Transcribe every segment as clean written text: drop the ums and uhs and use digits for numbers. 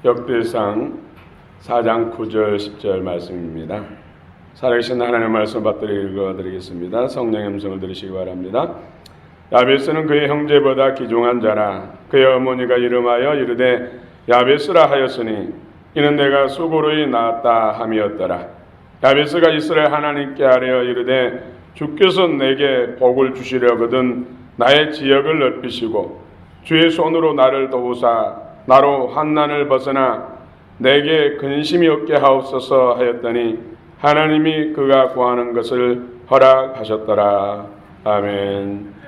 역대상 4장 9절 10절 말씀입니다. 살아계신 하나님의 말씀 받들어 읽어드리겠습니다. 성령의 음성을 들으시기 바랍니다. 야베스는 그의 형제보다 귀중한 자라. 그의 어머니가 이름하여 이르되 야베스라 하였으니 이는 내가 수고로이 낳았다 함이었더라. 야베스가 이스라엘 하나님께 아뢰어 이르되 주께서 내게 복을 주시려거든 나의 지역을 넓히시고 주의 손으로 나를 도우사 나로 환난을 벗어나 내게 근심이 없게 하옵소서 하였더니 하나님이 그가 구하는 것을 허락하셨더라. 아멘.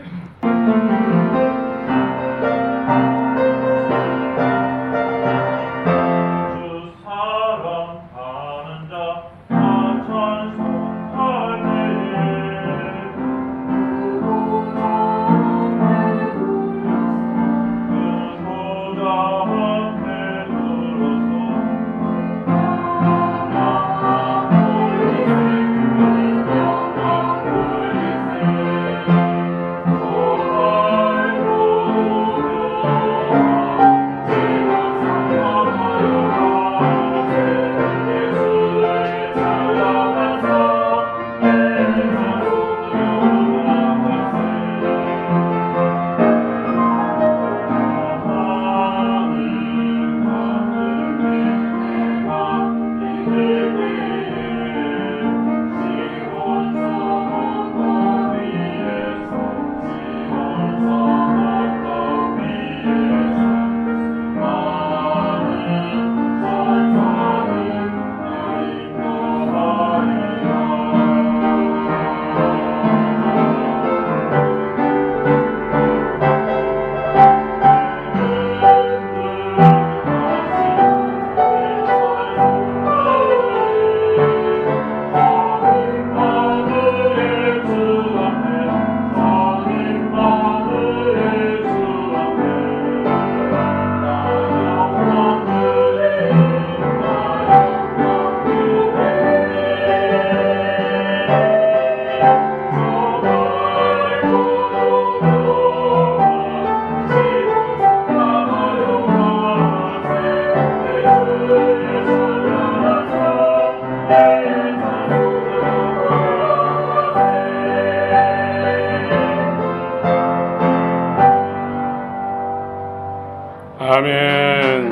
아멘.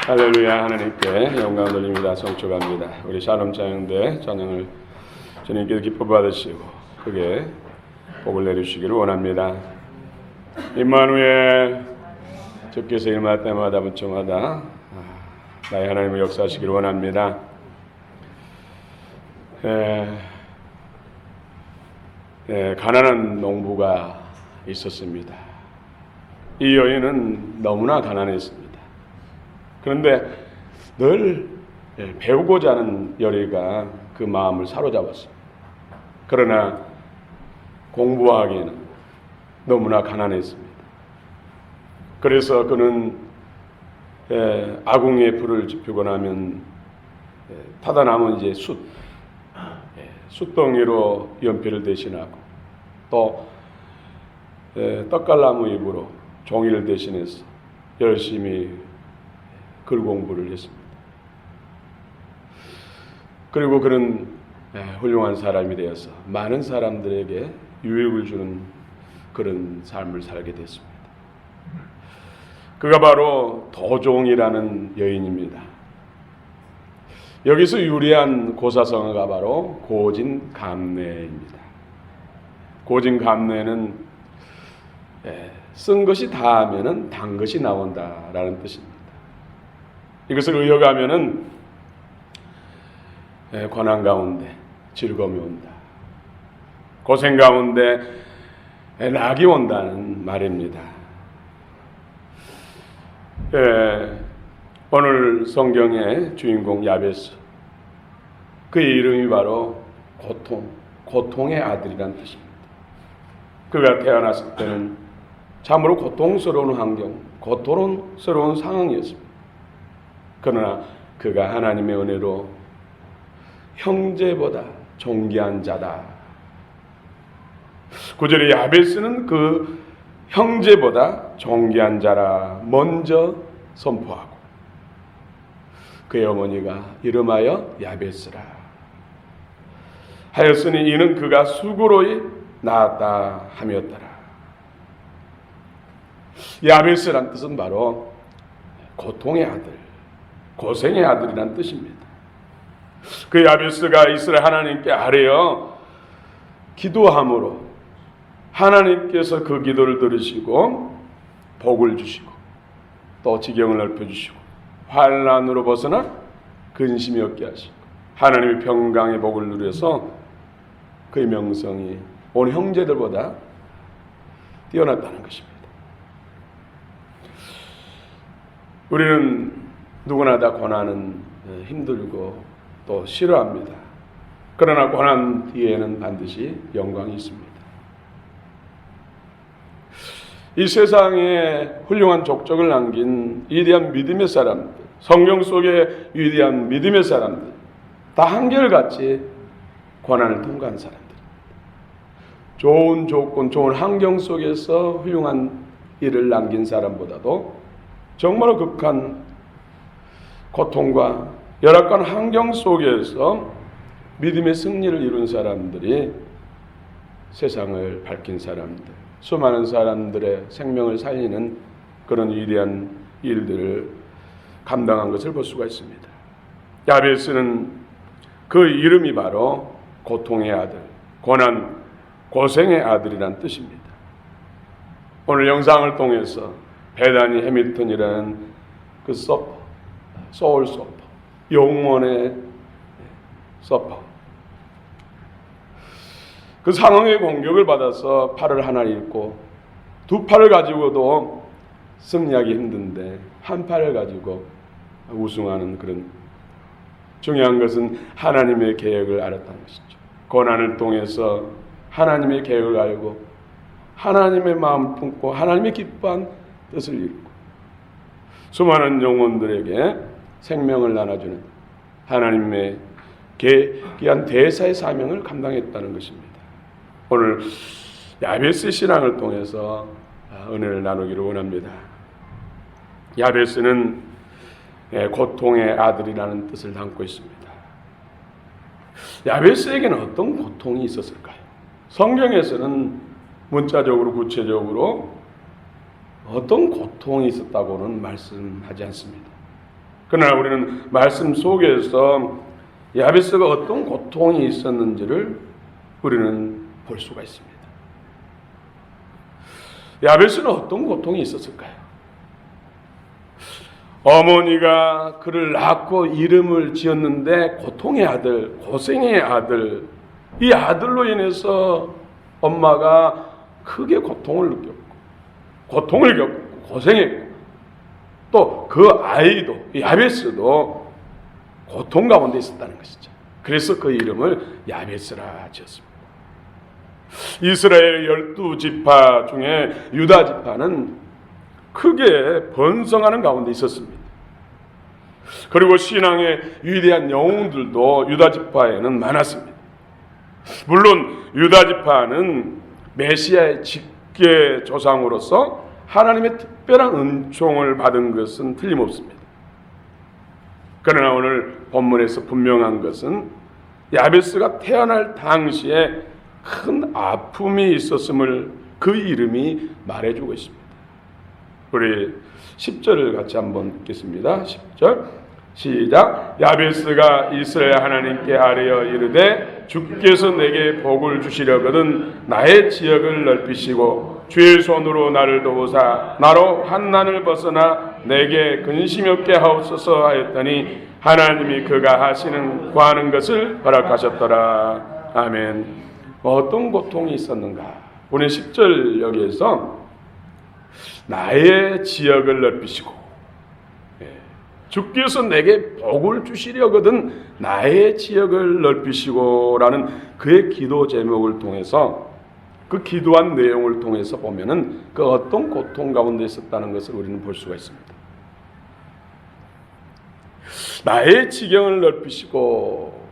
할렐루야. 하나님께 영광을 돌립니다. 성축합니다. 우리 샬롬 자영대 찬양을 주님께서 기뻐 받으시고 크게 복을 내주시기를 원합니다. 임마누엘 주께서 일어날 때마다 문청하다 나의 하나님을 역사하시기를 원합니다. 가난한 농부가 있었습니다. 이 여인은 너무나 가난했습니다. 그런데 늘 배우고자 하는 열의가 그 마음을 사로잡았습니다. 그러나 공부하기에는 너무나 가난했습니다. 그래서 그는 아궁이에 불을 지피고 나면 타다 남은 이제 숯덩이로 연필을 대신하고 또 떡갈나무 잎으로 종이를 대신해서 열심히 글 공부를 했습니다. 그리고 그는 훌륭한 사람이 되어서 많은 사람들에게 유익을 주는 그런 삶을 살게 됐습니다. 그가 바로 도종이라는 여인입니다. 여기서 유리한 고사성어가 바로 고진감래입니다. 고진감래는 쓴 것이 다하면은 단 것이 나온다라는 뜻입니다. 이것을 의역하면은 고난 가운데 즐거움이 온다. 고생 가운데 낙이 온다는 말입니다. 오늘 성경의 주인공 야베스, 그의 이름이 바로 고통의 아들이란 뜻입니다. 그가 태어났을 때는 참으로 고통스러운 환경, 고통스러운 상황이었습니다. 그러나 그가 하나님의 은혜로 형제보다 존귀한 자다. 9절에 야베스는 그 형제보다 존귀한 자라 먼저 선포하고 그의 어머니가 이름하여 야베스라 하였으니 이는 그가 수고로이 낳았다 함이었더라. 야베스란 뜻은 바로 고통의 아들, 고생의 아들이란 뜻입니다. 그 야베스가 이스라엘 하나님께 아뢰어 기도함으로 하나님께서 그 기도를 들으시고 복을 주시고 또 지경을 넓혀주시고 환난으로 벗어나 근심이 없게 하시고 하나님의 평강의 복을 누려서 그의 명성이 온 형제들보다 뛰어났다는 것입니다. 우리는 누구나 다 고난은 힘들고 또 싫어합니다. 그러나 고난 뒤에는 반드시 영광이 있습니다. 이 세상에 훌륭한 족적을 남긴 위대한 믿음의 사람들, 성경 속의 위대한 믿음의 사람들, 다 한결같이 고난을 통과한 사람들, 좋은 조건, 좋은 환경 속에서 훌륭한 일을 남긴 사람보다도 정말로 극한 고통과 열악한 환경 속에서 믿음의 승리를 이룬 사람들이 세상을 밝힌 사람들, 수많은 사람들의 생명을 살리는 그런 위대한 일들을 감당한 것을 볼 수가 있습니다. 야베스는 그 이름이 바로 고통의 아들, 고난, 고생의 아들이란 뜻입니다. 오늘 영상을 통해서 베다니 해밀턴이라는 그 서퍼, 소울 서퍼, 영혼의 서퍼, 그 상황의 공격을 받아서 팔을 하나 잃고 두 팔을 가지고도 승리하기 힘든데 한 팔을 가지고 우승하는 그런, 중요한 것은 하나님의 계획을 알았다는 것이죠. 고난을 통해서 하나님의 계획을 알고 하나님의 마음 품고 하나님의 기뻐한 뜻을 이루고 수많은 영혼들에게 생명을 나눠주는 하나님의 귀한 대사의 사명을 감당했다는 것입니다. 오늘 야베스의 신앙을 통해서 은혜를 나누기를 원합니다. 야베스는 고통의 아들이라는 뜻을 담고 있습니다. 야베스에게는 어떤 고통이 있었을까요? 성경에서는 문자적으로 구체적으로 어떤 고통이 있었다고는 말씀하지 않습니다. 그러나 우리는 말씀 속에서 야베스가 어떤 고통이 있었는지를 우리는 볼 수가 있습니다. 야베스는 어떤 고통이 있었을까요? 어머니가 그를 낳고 이름을 지었는데 고통의 아들, 고생의 아들, 이 아들로 인해서 엄마가 크게 고통을 느꼈고 고통을 겪고 고생했고 또 그 아이도 야베스도 고통 가운데 있었다는 것이죠. 그래서 그 이름을 야베스라 지었습니다. 이스라엘 12지파 중에 유다 지파는 크게 번성하는 가운데 있었습니다. 그리고 신앙의 위대한 영웅들도 유다 지파에는 많았습니다. 물론 유다 지파는 메시아의 직계 조상으로서 하나님의 특별한 은총을 받은 것은 틀림없습니다. 그러나 오늘 본문에서 분명한 것은 야베스가 태어날 당시에 큰 아픔이 있었음을 그 이름이 말해주고 있습니다. 우리 10절을 같이 한번 읽겠습니다. 10절 시작. 야베스가 이스라엘 하나님께 아뢰어 이르되 주께서 내게 복을 주시려거든 나의 지역을 넓히시고 주의 손으로 나를 도우사 나로 환난을 벗어나 내게 근심이 없게 하옵소서 하였더니 하나님이 그가 하시는 구하는 것을 허락하셨더라. 아멘. 어떤 고통이 있었는가? 오늘 10절 여기에서 나의 지역을 넓히시고 주께서 내게 복을 주시려거든 나의 지역을 넓히시고 라는 그의 기도 제목을 통해서 그 기도한 내용을 통해서 보면은 그 어떤 고통 가운데 있었다는 것을 우리는 볼 수가 있습니다. 나의 지경을 넓히시고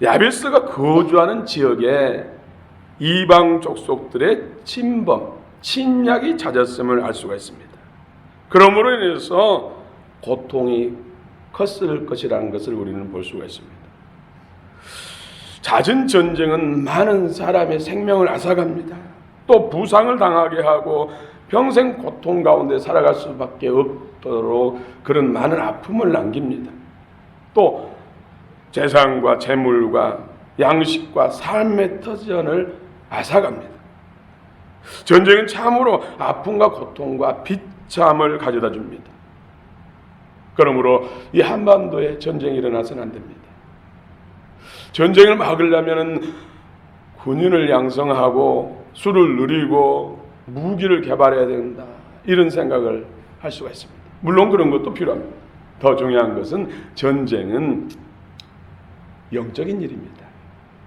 야베스가 거주하는 지역에 이방 족속들의 침범, 침략이 잦았음을 알 수가 있습니다. 그러므로 인해서 고통이 컸을 것이라는 것을 우리는 볼 수가 있습니다. 잦은 전쟁은 많은 사람의 생명을 앗아갑니다. 또 부상을 당하게 하고 평생 고통 가운데 살아갈 수밖에 없도록 그런 많은 아픔을 남깁니다. 또 재산과 재물과 양식과 삶의 터전을 앗아갑니다. 전쟁은 참으로 아픔과 고통과 비참을 가져다 줍니다. 그러므로 이 한반도에 전쟁이 일어나서는 안 됩니다. 전쟁을 막으려면 군인을 양성하고 수를 누리고 무기를 개발해야 된다, 이런 생각을 할 수가 있습니다. 물론 그런 것도 필요합니다. 더 중요한 것은 전쟁은 영적인 일입니다.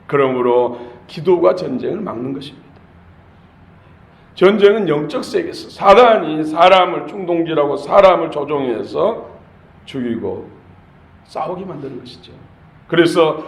그러므로 기도가 전쟁을 막는 것입니다. 전쟁은 영적 세계에서 사단이 사람을 충동질하고 사람을 조종해서 죽이고 싸우게 만드는 것이죠. 그래서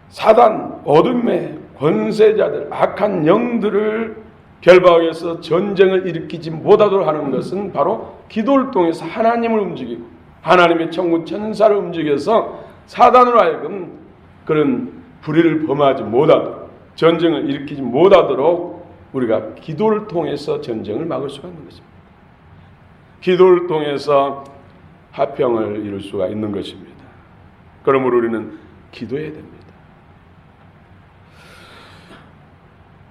사단, 어둠의 권세자들, 악한 영들을 결박해서 전쟁을 일으키지 못하도록 하는 것은 바로 기도를 통해서 하나님을 움직이고 하나님의 천군 천사를 움직여서 사단으로 하여금 그런 불의를 범하지 못하도록, 전쟁을 일으키지 못하도록 우리가 기도를 통해서 전쟁을 막을 수가 있는 것입니다. 기도를 통해서 화평을 이룰 수가 있는 것입니다. 그러므로 우리는 기도해야 됩니다.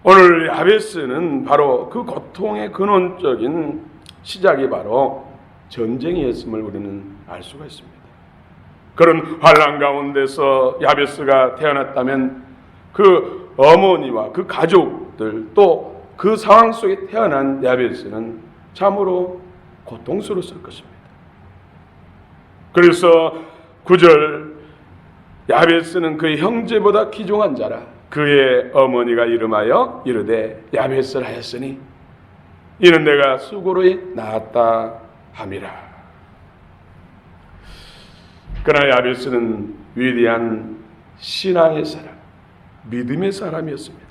오늘 야베스는 바로 그 고통의 근원적인 시작이 바로 전쟁이었음을 우리는 알 수가 있습니다. 그런 환난 가운데서 야베스가 태어났다면 그 어머니와 그 가족들, 또 그 상황 속에 태어난 야베스는 참으로 고통스러웠을 것입니다. 그래서 9절, 야베스는 그의 형제보다 귀중한 자라 그의 어머니가 이름하여 이르되 야베스를 하였으니 이는 내가 수고로이 낳았다 함이라. 그러나 야베스는 위대한 신앙의 사람, 믿음의 사람이었습니다.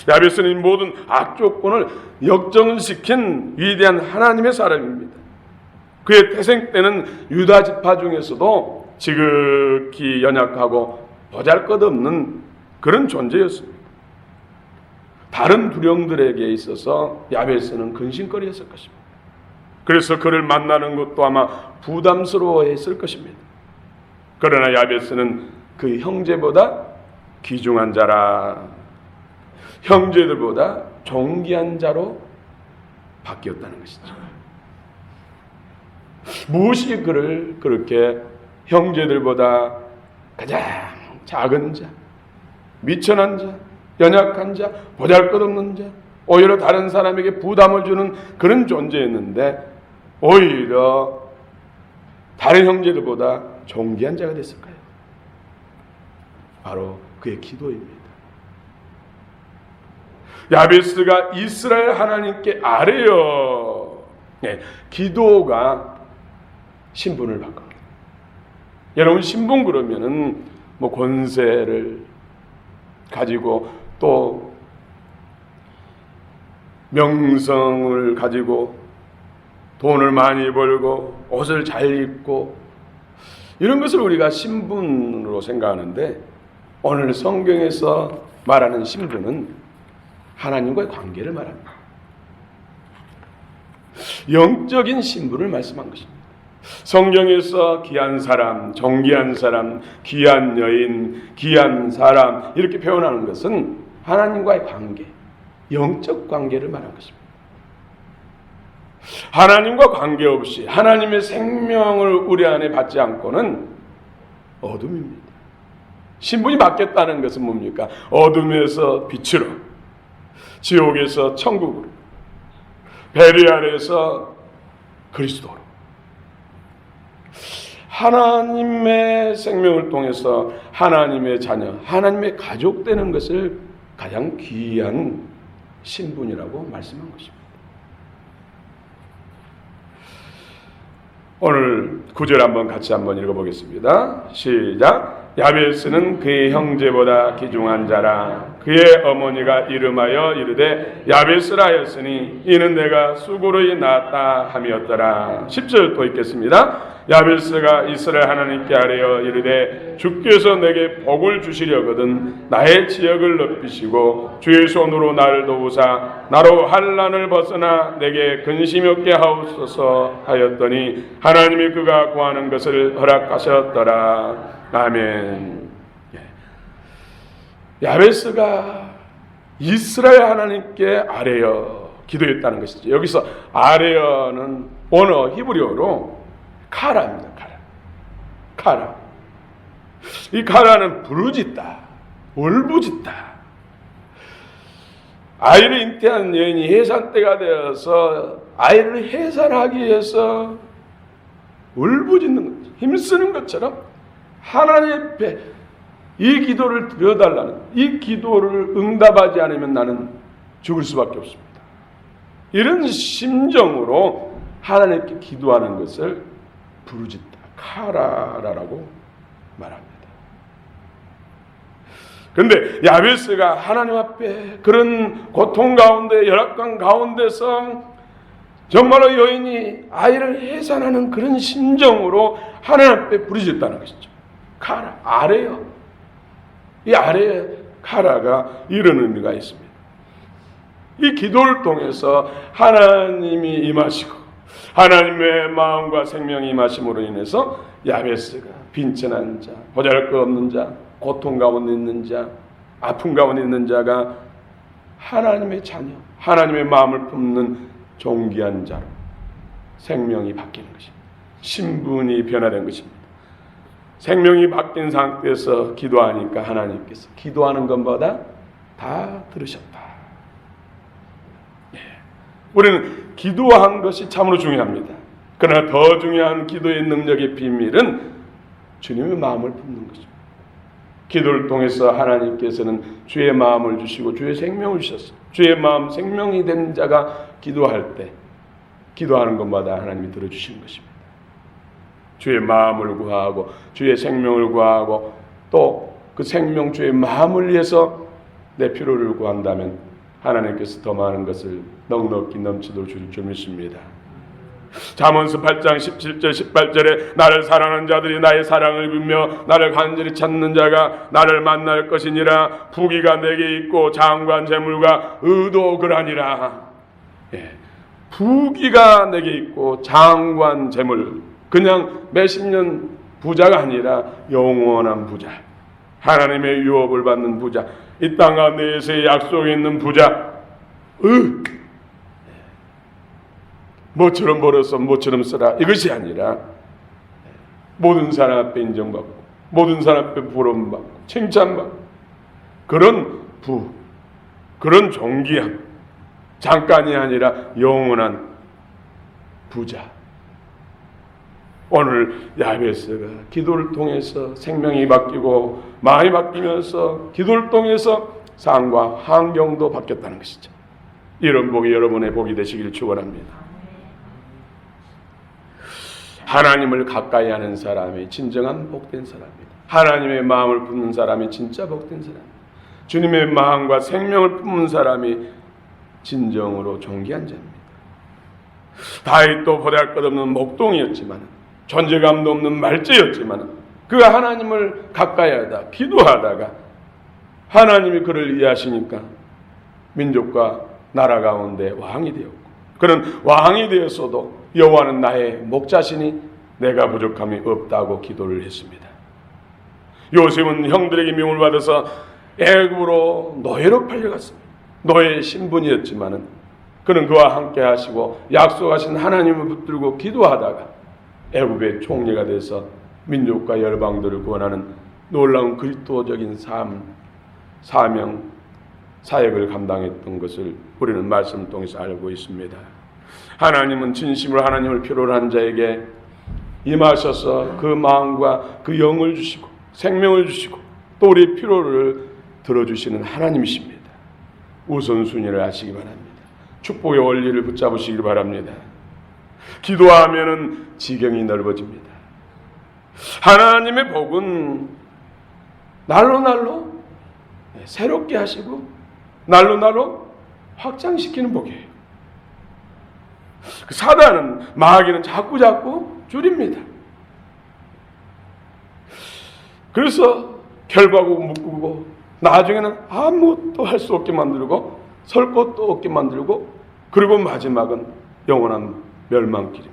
야베스는 모든 악조건을 역전시킨 위대한 하나님의 사람입니다. 그의 태생 때는 유다 지파 중에서도 지극히 연약하고 보잘것없는 그런 존재였습니다. 다른 두령들에게 있어서 야베스는 근심거리였을 것입니다. 그래서 그를 만나는 것도 아마 부담스러워했을 것입니다. 그러나 야베스는 그 형제보다 귀중한 자라, 형제들보다 존귀한 자로 바뀌었다는 것이죠. 무엇이 그를 그렇게 형제들보다 가장 작은 자, 미천한 자, 연약한 자, 보잘것없는 자, 오히려 다른 사람에게 부담을 주는 그런 존재였는데 오히려 다른 형제들보다 존귀한 자가 됐을까요? 바로 그의 기도입니다. 야베스가 이스라엘 하나님께 아뢰어, 기도가 신분을 바꿉니다. 여러분, 신분 그러면은 뭐 권세를 가지고 또 명성을 가지고 돈을 많이 벌고 옷을 잘 입고 이런 것을 우리가 신분으로 생각하는데, 오늘 성경에서 말하는 신분은 하나님과의 관계를 말합니다. 영적인 신분을 말씀한 것입니다. 성경에서 귀한 사람, 존귀한 사람, 귀한 여인, 귀한 사람 이렇게 표현하는 것은 하나님과의 관계, 영적 관계를 말한 것입니다. 하나님과 관계없이 하나님의 생명을 우리 안에 받지 않고는 어둠입니다. 신분이 바뀌었다는 것은 뭡니까? 어둠에서 빛으로, 지옥에서 천국으로, 베리알에서 그리스도로, 하나님의 생명을 통해서 하나님의 자녀, 하나님의 가족 되는 것을 가장 귀한 신분이라고 말씀한 것입니다. 오늘 9절 한번 같이 한번 읽어보겠습니다. 시작. 야베스는 그의 형제보다 귀중한 자라 그의 어머니가 이름하여 이르되 야베스라 하였으니 이는 내가 수고로이 낳았다 함이었더라. 10절 또 읽겠습니다. 야베스가 이스라엘 하나님께 아뢰어 이르되 주께서 내게 복을 주시려거든 나의 지역을 넓히시고 주의 손으로 나를 도우사 나로 환난을 벗어나 내게 근심이 없게 하옵소서 하였더니 하나님이 그가 구하는 것을 허락하셨더라. 아멘. 야베스가 이스라엘 하나님께 아뢰어 기도했다는 것이죠. 여기서 아뢰어는 원어 히브리어로 카라입니다. 카라. 이 카라는 부르짖다, 울부짖다. 아이를 잉태한 여인이 해산 때가 되어서 아이를 해산하기 위해서 울부짖는 것, 힘쓰는 것처럼 하나님 앞에 이 기도를 드려달라는, 이 기도를 응답하지 않으면 나는 죽을 수밖에 없습니다. 이런 심정으로 하나님께 기도하는 것을 부르짖다, 카라라고 말합니다. 그런데 야베스가 하나님 앞에 그런 고통 가운데, 열악한 가운데서 정말로 여인이 아이를 해산하는 그런 심정으로 하나님 앞에 부르짖다는 것이죠. 카라, 아래요. 이 아래에 카라가 이런 의미가 있습니다. 이 기도를 통해서 하나님이 임하시고 하나님의 마음과 생명이 임하심으로 인해서 야베스가 빈천한 자, 보잘것없는 자, 고통 가운데 있는 자, 아픔 가운데 있는 자가 하나님의 자녀, 하나님의 마음을 품는 존귀한 자로 생명이 바뀌는 것입니다. 신분이 변화된 것입니다. 생명이 바뀐 상태에서 기도하니까 하나님께서 기도하는 것보다 다 들으셨다. 우리는 기도한 것이 참으로 중요합니다. 그러나 더 중요한 기도의 능력의 비밀은 주님의 마음을 품는 것입니다. 기도를 통해서 하나님께서는 주의 마음을 주시고 주의 생명을 주셨어요. 주의 마음, 생명이 된 자가 기도할 때 기도하는 것마다 하나님이 들어주시는 것입니다. 주의 마음을 구하고 주의 생명을 구하고 또 그 생명 주의 마음을 위해서 내 필요를 구한다면 하나님께서 더 많은 것을 넉넉히 넘치도록 주실 줄 믿습니다. 잠언서 8장 17절 18절에 나를 사랑하는 자들이 나의 사랑을 빌며 나를 간절히 찾는 자가 나를 만날 것이니라. 부귀가 내게 있고 장관 재물과 의도 그라니라. 부귀가 내게 있고 장관 재물, 그냥 몇십 년 부자가 아니라 영원한 부자, 하나님의 유업을 받는 부자, 이 땅 가운데에서의 약속이 있는 부자. 뭐처럼 벌어서 뭐처럼 써라, 이것이 아니라 모든 사람 앞에 인정받고 모든 사람 앞에 부름받고 칭찬받고 그런 그런 존귀함, 잠깐이 아니라 영원한 부자. 오늘 야베스가 기도를 통해서 생명이 바뀌고 마음이 바뀌면서 기도를 통해서 상황과 환경도 바뀌었다는 것이죠. 이런 복이 여러분의 복이 되시길 축원합니다. 하나님을 가까이 하는 사람이 진정한 복된 사람입니다. 하나님의 마음을 품는 사람이 진짜 복된 사람입니다. 주님의 마음과 생명을 품는 사람이 진정으로 존귀한 자입니다. 다윗도 보잘것없는 목동이었지만, 존재감도 없는 말재였지만 그가 하나님을 가까이 하다 기도하다가 하나님이 그를 이해하시니까 민족과 나라 가운데 왕이 되었고, 그는 왕이 되었어도 여호와는 나의 목자시니 내가 부족함이 없다고 기도를 했습니다. 요셉은 형들에게 미움을 받아서 애굽으로 노예로 팔려갔습니다. 노예의 신분이었지만은 그는 그와 함께 하시고 약속하신 하나님을 붙들고 기도하다가 애굽의 총리가 돼서 민족과 열방들을 구원하는 놀라운 그리스도적인 사명, 사역을 감당했던 것을 우리는 말씀을 통해서 알고 있습니다. 하나님은 진심으로 하나님을 필요로 한 자에게 임하셔서 그 마음과 그 영을 주시고 생명을 주시고 또 우리의 필요를 들어주시는 하나님이십니다. 우선순위를 아시기 바랍니다. 축복의 원리를 붙잡으시기 바랍니다. 기도하면은 지경이 넓어집니다. 하나님의 복은 날로 새롭게 하시고 날로 확장시키는 복이에요. 사단은, 마귀는 자꾸 줄입니다. 그래서 결과고 묶고 나중에는 아무것도 할 수 없게 만들고 설 곳도 없게 만들고 그리고 마지막은 영원한 멸망길입니다.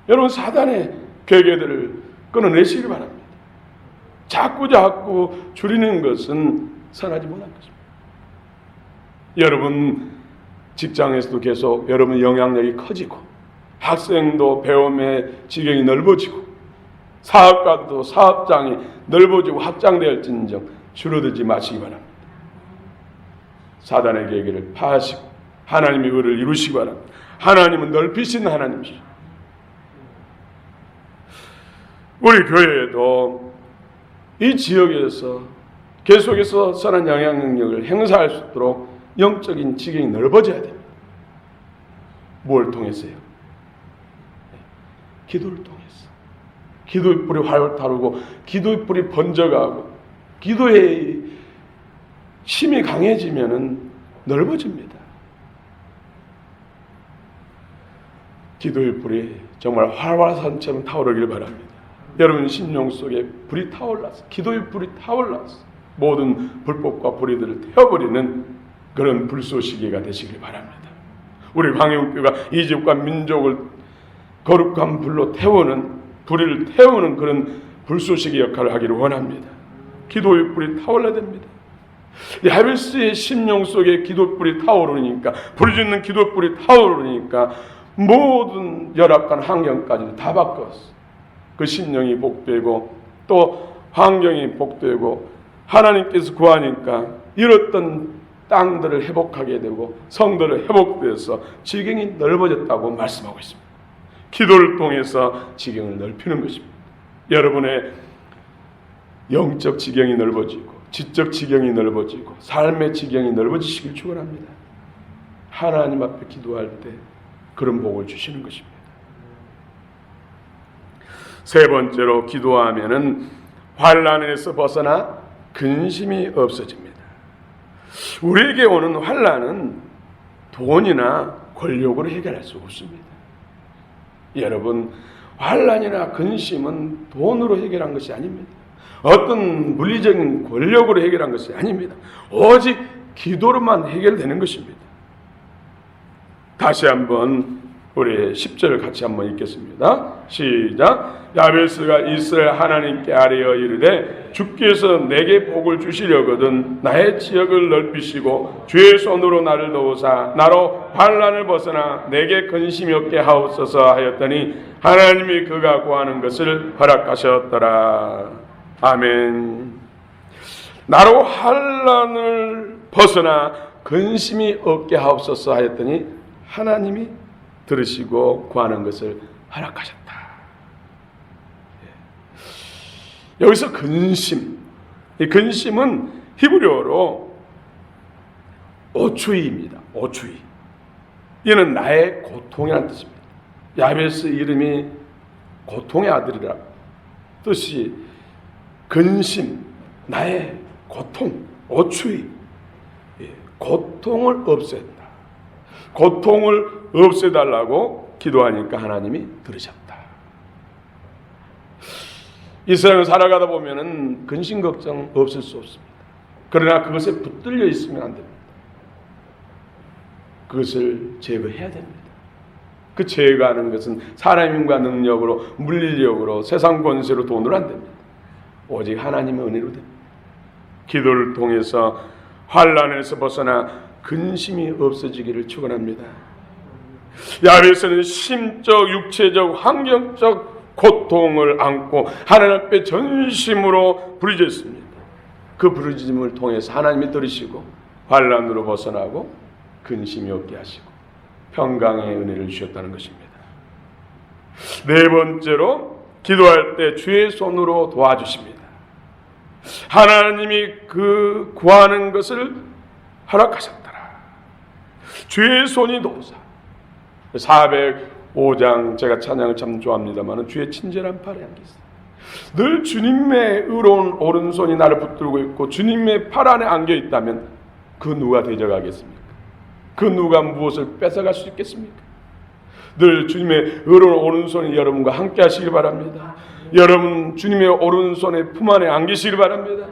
여러분, 사단의 괴계들을 끊어내시기 바랍니다. 자꾸 줄이는 것은 선하지 못한 것입니다. 여러분 직장에서도 계속 여러분 영향력이 커지고 학생도 배움의 지경이 넓어지고 사업가도 사업장이 넓어지고 확장되었을진정 줄어들지 마시기 바랍니다. 사단의 계계를 파하시고 하나님의 의를 이루시기 바랍니다. 하나님은 넓히신 하나님이시죠. 우리 교회에도 이 지역에서 계속해서 선한 영향 능력을 행사할 수 있도록 영적인 지경이 넓어져야 됩니다. 뭘 통해서요? 기도를 통해서. 기도의 불이 활활 타오르고 기도의 불이 번져가고 기도의 힘이 강해지면은 넓어집니다. 기도의 불이 정말 활활산처럼 타오르길 바랍니다. 여러분 심령 속에 불이 타올라서 기도의 불이 타올라서 모든 불법과 불의들을 태워버리는 그런 불쏘시개가 되시길 바랍니다. 우리 광영교회가 이 집과 민족을 거룩한 불로 태우는 불의를 태우는 그런 불쏘시개 역할을 하기를 원합니다. 기도의 불이 타올라야 됩니다. 야베스의 심령 속에 기도불이 타오르니까 부르짖는 기도불이 타오르니까 모든 열악한 환경까지도 다 바꿨어. 그 심령이 복되고 또 환경이 복되고 하나님께서 구하니까 잃었던 땅들을 회복하게 되고 성들을 회복돼서 지경이 넓어졌다고 말씀하고 있습니다. 기도를 통해서 지경을 넓히는 것입니다. 여러분의 영적 지경이 넓어지고 지적 지경이 넓어지고 삶의 지경이 넓어지시길 축원합니다. 하나님 앞에 기도할 때 그런 복을 주시는 것입니다. 세 번째로 기도하면은 환난에서 벗어나 근심이 없어집니다. 우리에게 오는 환난은 돈이나 권력으로 해결할 수 없습니다. 여러분, 환난이나 근심은 돈으로 해결한 것이 아닙니다. 어떤 물리적인 권력으로 해결한 것이 아닙니다. 오직 기도로만 해결되는 것입니다. 다시 한번 우리 10절을 같이 한번 읽겠습니다. 시작. 야베스가 이스라엘 하나님께 아뢰어 이르되 주께서 내게 복을 주시려거든 나의 지역을 넓히시고 주의 손으로 나를 도우사 나로 환난을 벗어나 내게 근심이 없게 하옵소서 하였더니 하나님이 그가 구하는 것을 허락하셨더라. 아멘. 나로 환난을 벗어나 근심이 없게 하옵소서 하였더니 하나님이 들으시고 구하는 것을 허락하셨다. 여기서 근심, 이 근심은 히브리어로 오추이입니다. 오추이. 이는 나의 고통이라는 뜻입니다. 야베스 이름이 고통의 아들이라 뜻이 근심, 나의 고통, 오추이. 고통을 없앤다. 고통을 없애달라고 기도하니까 하나님이 들으셨다. 이 세상을 살아가다 보면은 근심 걱정 없을 수 없습니다. 그러나 그것에 붙들려 있으면 안 됩니다. 그것을 제거해야 됩니다. 그 제거하는 것은 사람의 힘과 능력으로, 물리력으로, 세상 권세로, 돈으로 안 됩니다. 오직 하나님의 은혜로 됩니다. 기도를 통해서 환난에서 벗어나 근심이 없어지기를 축원합니다. 야베스는 심적, 육체적, 환경적 고통을 안고 하나님 앞에 전심으로 부르짖습니다. 그 부르짖음을 통해서 하나님이 들으시고 환난으로 벗어나고 근심이 없게 하시고 평강의 은혜를 주셨다는 것입니다. 네 번째로 기도할 때 주의 손으로 도와주십니다. 하나님이 그 구하는 것을 허락하셨더라. 주의 손이 도우사. 405장 제가 찬양을 참 좋아합니다만 주의 친절한 팔에 안기시다. 늘 주님의 의로운 오른손이 나를 붙들고 있고 주님의 팔 안에 안겨 있다면 그 누가 대적하겠습니까? 그 누가 무엇을 뺏어갈 수 있겠습니까? 늘 주님의 의로운 오른손이 여러분과 함께 하시길 바랍니다. 여러분 주님의 오른손에 품 안에 안기시길 바랍니다.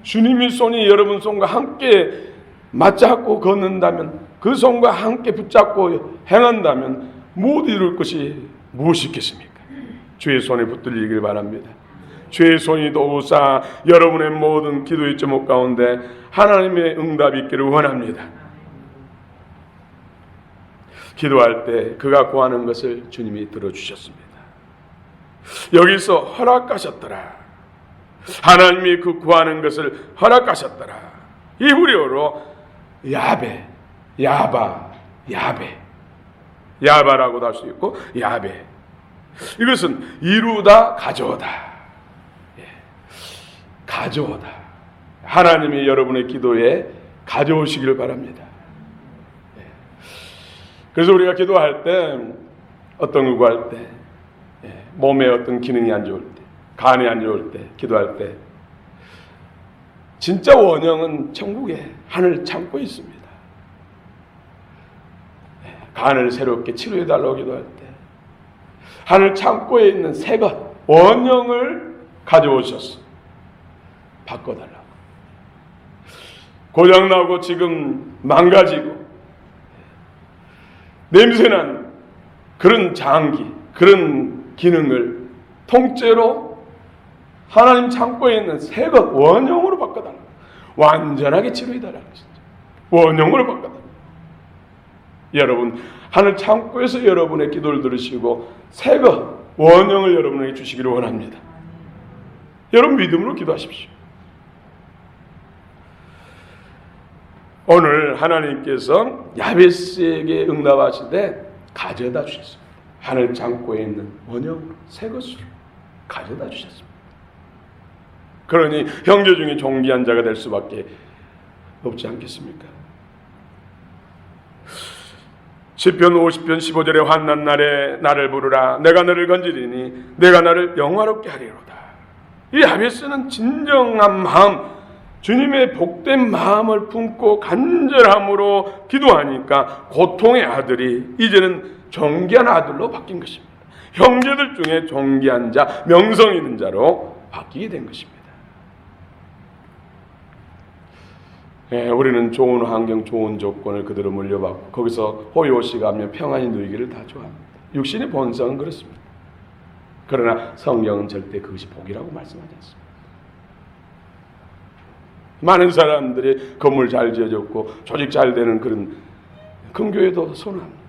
주님의 손이 여러분 손과 함께 맞잡고 걷는다면, 그 손과 함께 붙잡고 행한다면 못 이룰 것이 무엇이 있겠습니까? 주의 손에 붙들리길 바랍니다. 주의 손이 도우사 여러분의 모든 기도의 제목 가운데 하나님의 응답이 있기를 원합니다. 기도할 때 그가 구하는 것을 주님이 들어주셨습니다. 여기서 허락하셨더라. 하나님이 그 구하는 것을 허락하셨더라. 히브리어로 야베, 야바, 야베, 야바라고도 할 수 있고 야베. 이것은 이루다, 가져오다. 가져오다. 하나님이 여러분의 기도에 가져오시기를 바랍니다. 그래서 우리가 기도할 때, 어떤 걸 구할 때, 몸에 어떤 기능이 안 좋을 때, 간이 안 좋을 때, 기도할 때, 진짜 원형은 천국에 하늘 창고에 있습니다. 간을 새롭게 치료해달라고 기도할 때, 하늘 창고에 있는 새 것, 원형을 가져오셨어. 바꿔달라고. 고장나고 지금 망가지고 냄새난 그런 장기, 그런 기능을 통째로 하나님 창고에 있는 새 것, 원형으로 바꿔달라고. 완전하게 치료해달라는 것이죠. 원형으로 바꿔달라고. 여러분, 하늘 창고에서 여러분의 기도를 들으시고 새 것, 원형을 여러분에게 주시기를 원합니다. 여러분 믿음으로 기도하십시오. 오늘 하나님께서 야베스에게 응답하시되 가져다 주셨습니다. 하늘 창고에 있는 원형 새 것을 가져다 주셨습니다. 그러니 형제 중에 존귀한 자가 될 수밖에 없지 않겠습니까? 시편 50편 15절에 환난 날에 나를 부르라. 내가 너를 건지리니 내가 나를 영화롭게 하리로다. 이 야베스는 진정한 마음, 주님의 복된 마음을 품고 간절함으로 기도하니까 고통의 아들이 이제는 존귀한 아들로 바뀐 것입니다. 형제들 중에 존귀한 자, 명성 있는 자로 바뀌게 된 것입니다. 우리는 좋은 환경, 좋은 조건을 그대로 물려받고 거기서 호요시가며 평안히 누리기를 다 좋아합니다. 육신의 본성은 그렇습니다. 그러나 성경은 절대 그것이 복이라고 말씀하지 않습니다. 많은 사람들이 건물 잘 지어졌고 조직 잘 되는 그런 큰 교회도 선호합니다.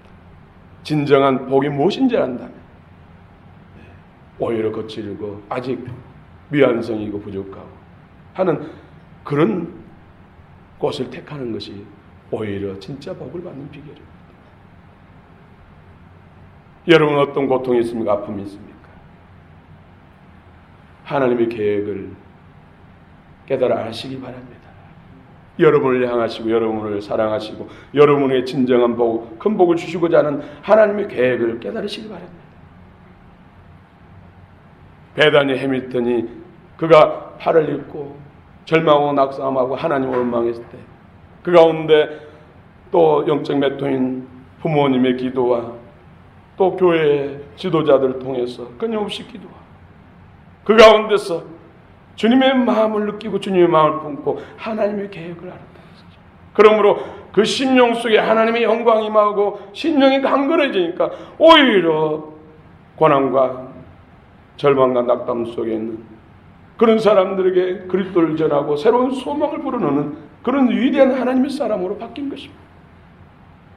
진정한 복이 무엇인지 안다면 오히려 거칠고 아직 미완성이고 부족하고 하는 그런 곳을 택하는 것이 오히려 진짜 복을 받는 비결입니다. 여러분 어떤 고통이 있습니까? 아픔이 있습니까? 하나님의 계획을 깨달아 아시기 바랍니다. 여러분을 향하시고 여러분을 사랑하시고 여러분의 진정한 복, 큰 복을 주시고자 하는 하나님의 계획을 깨달으시기 바랍니다. 베다니 해밀턴이 그가 팔을 잃고 절망하고 낙담하고 하나님을 원망했을 때 그 가운데 또 영적 메토인 부모님의 기도와 또 교회 지도자들을 통해서 끊임없이 기도하고 그 가운데서 주님의 마음을 느끼고 주님의 마음을 품고 하나님의 계획을 알았다는 것이죠. 그러므로 그 심령 속에 하나님의 영광이 임하고 심령이 강건해지니까 오히려 고난과 절망과 낙담 속에 있는 그런 사람들에게 그리스도를 전하고 새로운 소망을 불어넣는 그런 위대한 하나님의 사람으로 바뀐 것입니다.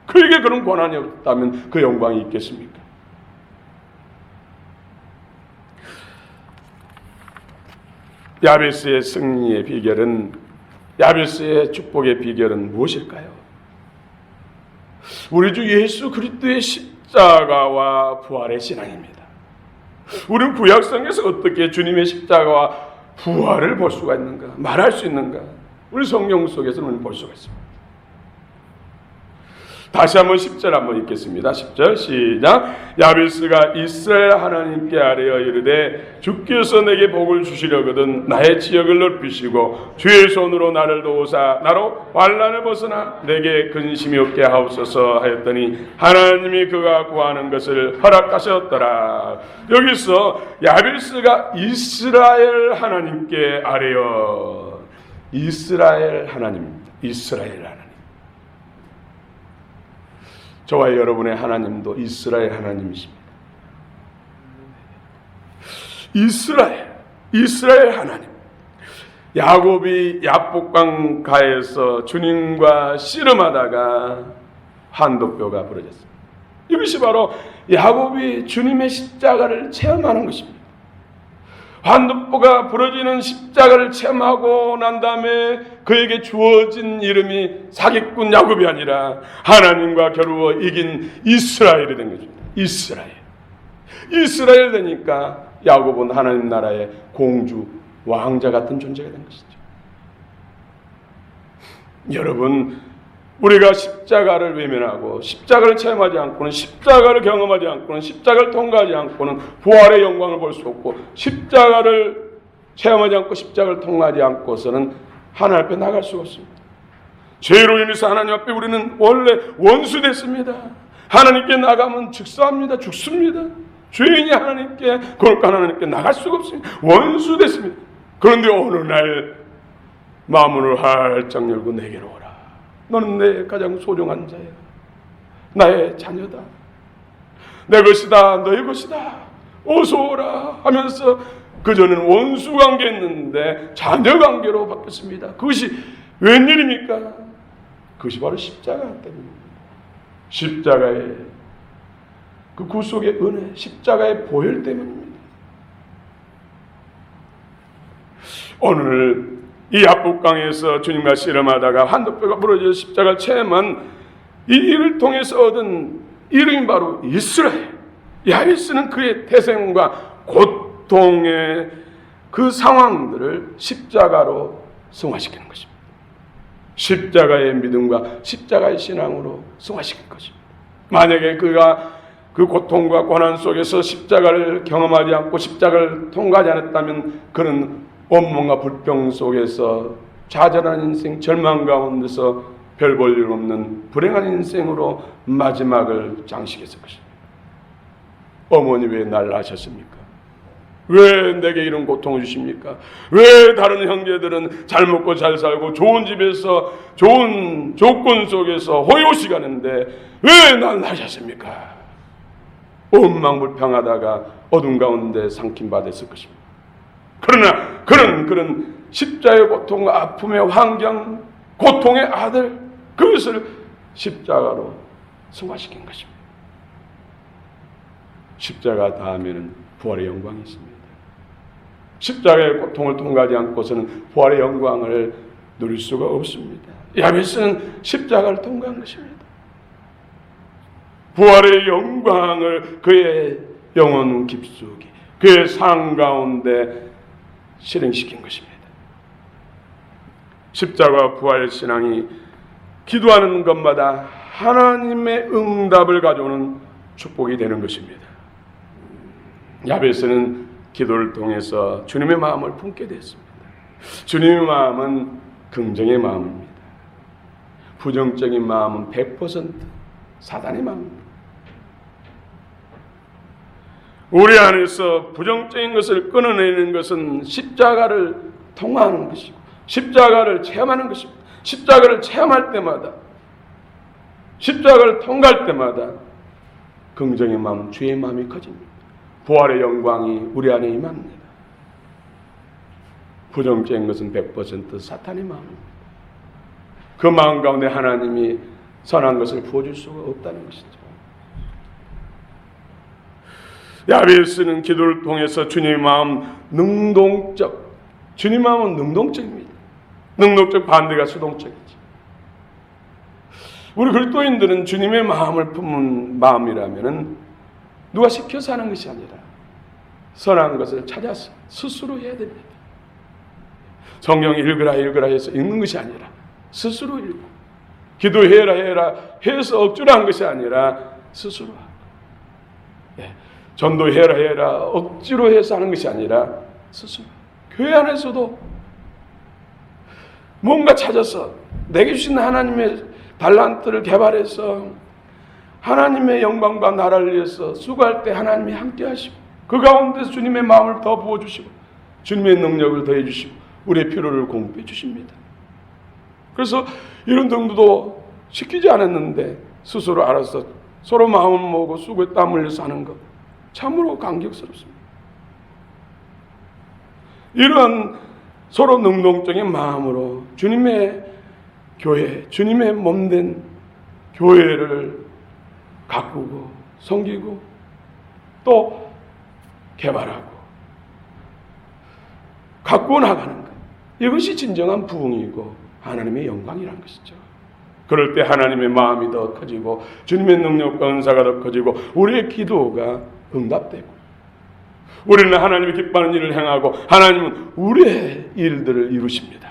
그에게 그런 고난이 없다면 그 영광이 있겠습니까? 야베스의 승리의 비결은, 야베스의 축복의 비결은 무엇일까요? 우리 주 예수 그리스도의 십자가와 부활의 신앙입니다. 우리는 구약성에서 어떻게 주님의 십자가와 부활을 볼 수가 있는가, 말할 수 있는가? 우리 성경 속에서는 볼 수가 있습니다. 다시 한번 10절 한번 읽겠습니다. 10절 시작. 야베스가 이스라엘 하나님께 아뢰어 이르되 주께서 내게 복을 주시려거든 나의 지역을 넓히시고 주의 손으로 나를 도우사 나로 환난을 벗어나 내게 근심이 없게 하옵소서 하였더니 하나님이 그가 구하는 것을 허락하셨더라. 여기서 야베스가 이스라엘 하나님께 아뢰어, 이스라엘 하나님입니다. 이스라엘 하나님. 저와 여러분의 하나님도 이스라엘 하나님이십니다. 이스라엘 하나님. 야곱이 야복강 가에서 주님과 씨름하다가 한도뼈가 부러졌습니다. 이것이 바로 야곱이 주님의 십자가를 체험하는 것입니다. 한도뼈가 부러지는 십자가를 체험하고 난 다음에 그에게 주어진 이름이 사기꾼 야곱이 아니라 하나님과 겨루어 이긴 이스라엘이 된 것입니다. 이스라엘 되니까 야곱은 하나님 나라의 공주, 왕자 같은 존재가 된 것이죠. 여러분, 우리가 십자가를 외면하고 십자가를 체험하지 않고는, 십자가를 경험하지 않고는, 십자가를 통과하지 않고는 부활의 영광을 볼 수 없고, 십자가를 체험하지 않고 십자가를 통과하지 않고서는 하나님 앞에 나갈 수가 없습니다. 죄로 인해서 하나님 앞에 우리는 원래 원수됐습니다. 하나님께 나가면 즉사합니다. 죽습니다. 죄인이 하나님께, 그러니까 하나님께 나갈 수가 없습니다. 원수됐습니다. 그런데 어느 날 마음을 활짝 열고 내게로 오라. 너는 내 가장 소중한 자야. 나의 자녀다. 내 것이다. 너의 것이다. 어서 오라 하면서 그전에는 원수 관계였는데 자녀 관계로 바뀌었습니다. 그것이 웬일입니까? 그것이 바로 십자가 때문입니다. 십자가의 그 구속의 은혜, 십자가의 보혈 때문입니다. 오늘 이 야복강에서 주님과 씨름하다가 한도뼈가 부러져 십자가를 체험한 이 일을 통해서 얻은 이름이 바로 이스라엘. 야베스는 그의 태생과 고통의 그 상황들을 십자가로 승화시키는 것입니다. 십자가의 믿음과 십자가의 신앙으로 승화시킬 것입니다. 만약에 그가 그 고통과 고난 속에서 십자가를 경험하지 않고 십자가를 통과하지 않았다면 그는 원망과 불평 속에서 좌절한 인생, 절망 가운데서 별 볼 일 없는 불행한 인생으로 마지막을 장식했을 것입니다. 어머니 왜 날 낳으셨습니까? 왜 내게 이런 고통을 주십니까? 왜 다른 형제들은 잘 먹고 잘 살고 좋은 집에서 좋은 조건 속에서 호요시 가는데 왜 날 낳으셨습니까? 원망불평하다가 어둠 가운데 삼킴받았을 것입니다. 그러나 그런 십자의 고통과 아픔의 환경, 고통의 아들, 그것을 십자가로 승화시킨 것입니다. 십자가 다음에는 부활의 영광이 있습니다. 십자가의 고통을 통과하지 않고서는 부활의 영광을 누릴 수가 없습니다. 야베스는 십자가를 통과한 것입니다. 부활의 영광을 그의 영혼 깊숙이, 그의 삶 가운데 실행시킨 것입니다. 십자가 부활 신앙이 기도하는 것마다 하나님의 응답을 가져오는 축복이 되는 것입니다. 야베스는 기도를 통해서 주님의 마음을 품게 됐습니다. 주님의 마음은 긍정의 마음입니다. 부정적인 마음은 100% 사단의 마음입니다. 우리 안에서 부정적인 것을 끊어내는 것은 십자가를 통과하는 것이고 십자가를 체험하는 것입니다. 십자가를 체험할 때마다, 십자가를 통과할 때마다 긍정의 마음, 주의 마음이 커집니다. 부활의 영광이 우리 안에 임합니다. 부정적인 것은 100% 사탄의 마음입니다. 그 마음 가운데 하나님이 선한 것을 부어줄 수가 없다는 것이죠. 야베스는 기도를 통해서 주님의 마음 능동적, 주님의 마음은 능동적입니다. 능동적 반대가 수동적이지. 우리 그리스도인들은 주님의 마음을 품은 마음이라면은 누가 시켜서 하는 것이 아니라 선한 것을 찾아서 스스로 해야 됩니다. 성경 읽으라 해서 읽는 것이 아니라 스스로 읽고 기도해라 해라 해서 억지로 한 것이 아니라 스스로 하고, 전도해라 해라 억지로 해서 하는 것이 아니라 스스로. 교회 안에서도 뭔가 찾아서 내게 주신 하나님의 달란트를 개발해서 하나님의 영광과 나라를 위해서 수고할 때 하나님이 함께 하시고, 그 가운데서 주님의 마음을 더 부어주시고 주님의 능력을 더해 주시고 우리의 필요를 공급해 주십니다. 그래서 이런 정도도 시키지 않았는데 스스로 알아서 서로 마음을 모으고 수고에 땀 흘려서 하는 것 참으로 감격스럽습니다. 이런 서로 능동적인 마음으로 주님의 교회, 주님의 몸된 교회를 가꾸고 섬기고 또 개발하고 가꾸어 나가는 것, 이것이 진정한 부흥이고 하나님의 영광이라는 것이죠. 그럴 때 하나님의 마음이 더 커지고 주님의 능력과 은사가 더 커지고 우리의 기도가 응답되고 우리는 하나님이 기뻐하는 일을 행하고 하나님은 우리의 일들을 이루십니다.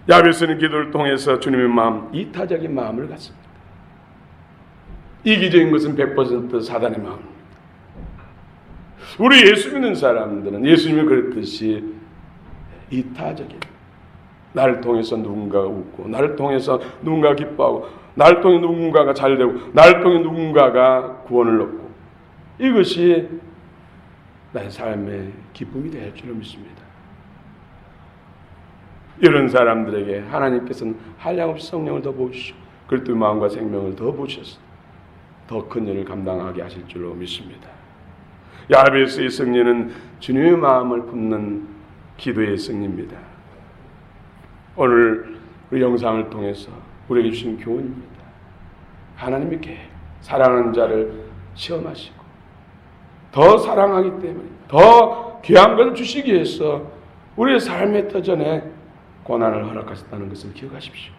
야베스는 기도를 통해서 주님의 마음, 이타적인 마음을 갖습니다. 이기적인 것은 100% 사단의 마음입니다. 우리 예수 믿는 사람들은 예수님이 그랬듯이 이타적인, 나를 통해서 누군가가 웃고 나를 통해서 누군가가 기뻐하고 나를 통해 누군가가 잘되고 나를 통해 누군가가 구원을 얻고, 이것이 나의 삶의 기쁨이 될 줄로 믿습니다. 이런 사람들에게 하나님께서는 한량없이 성령을 더 부으시고 그리스도의 마음과 생명을 더 부으셔서 더 큰 일을 감당하게 하실 줄로 믿습니다. 야베스의 승리는 주님의 마음을 품는 기도의 승리입니다. 오늘 우리 영상을 통해서 우리에게 주신 교훈입니다. 하나님의 계획, 사랑하는 자를 시험하시고 더 사랑하기 때문에 더 귀한 것을 주시기 위해서 우리의 삶의 터전에 고난을 허락하셨다는 것을 기억하십시오.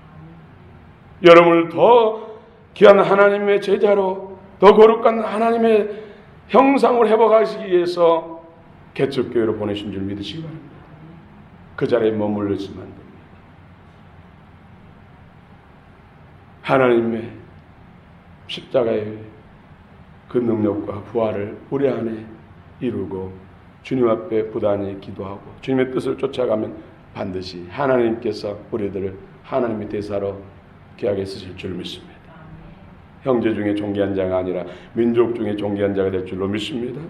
여러분을 더 귀한 하나님의 제자로 더 거룩한 하나님의 형상을 회복하시기 위해서 개척교회로 보내신 줄 믿으시기 바랍니다. 그 자리에 머물러 있으면 안 됩니다. 하나님의 십자가의 그 능력과 부활을 우리 안에 이루고 주님 앞에 부단히 기도하고 주님의 뜻을 쫓아가면 반드시 하나님께서 우리들을 하나님의 대사로 귀하게 쓰실 줄 믿습니다. 형제 중에 존귀한 자가 아니라 민족 중에 존귀한 자가 될 줄로 믿습니다.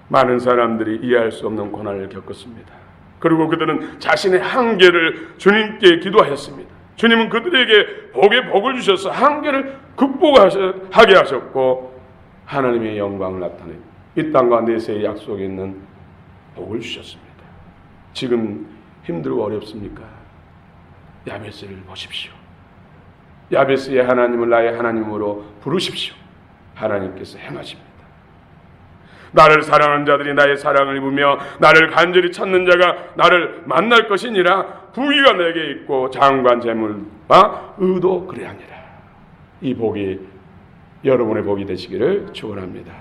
많은 사람들이 이해할 수 없는 고난을 겪었습니다. 그리고 그들은 자신의 한계를 주님께 기도하였습니다. 주님은 그들에게 복에 복을 주셔서 한계를 극복하게 하셨고 하나님의 영광을 나타내 이 땅과 내세의 약속에 있는 복을 주셨습니다. 지금 힘들고 어렵습니까? 야베스를 보십시오. 야베스의 하나님을 나의 하나님으로 부르십시오. 하나님께서 행하십니다. 나를 사랑하는 자들이 나의 사랑을 입으며 나를 간절히 찾는 자가 나를 만날 것이니라. 부귀가 내게 있고 장관 재물과 의도 그리하니라. 이 복이 여러분의 복이 되시기를 축원합니다.